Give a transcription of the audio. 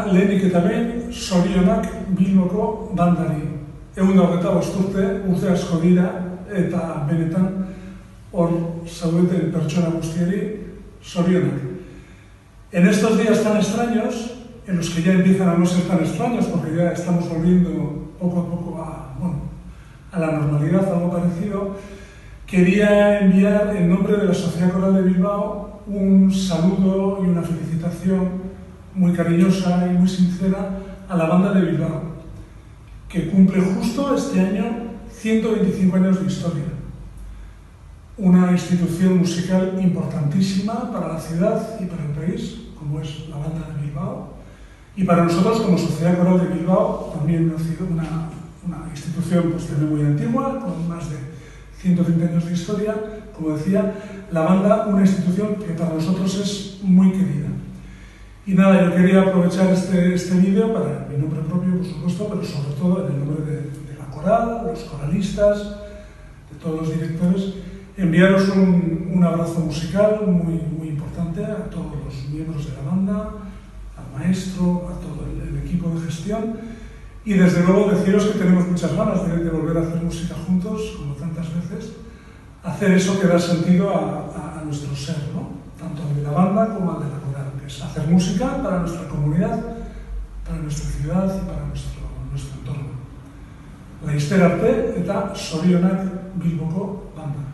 lehenik eta behin zorionak Bilboko bandari. 125 urte asko dira eta benetan hor zaudeten pertsona guztieri zorionak. En estos días tan extraños, en los que ya empiezan a no ser tan extraños, porque ya estamos volviendo poco a poco a la normalidad, algo parecido, quería enviar en nombre de la Sociedad Coral de Bilbao un saludo y una felicitación muy cariñosa y muy sincera a la banda de Bilbao, que cumple justo este año 125 años de historia. Una institución musical importantísima para la ciudad y para el país, como es la banda de Bilbao, y para nosotros como Sociedad Coral de Bilbao, también ha sido una institución pues, también muy antigua, con más de 130 años de historia. Como decía, la banda, una institución que para nosotros es muy querida. Y nada, yo quería aprovechar este vídeo para mi nombre propio, por supuesto, pero sobre todo en el nombre de la coral, los coralistas, de todos los directores, enviaros un abrazo musical muy importante a todos los miembros de la banda, al maestro, a todo el equipo de gestión y desde luego deciros que tenemos muchas ganas de volver a hacer música juntos, como tantas veces, hacer eso que da sentido a nuestro ser, ¿no? Tanto al de la banda como al de la coral, que es hacer música para nuestra comunidad, para nuestra ciudad y para nuestro entorno. Laster arte eta zorionak Bilboko banda.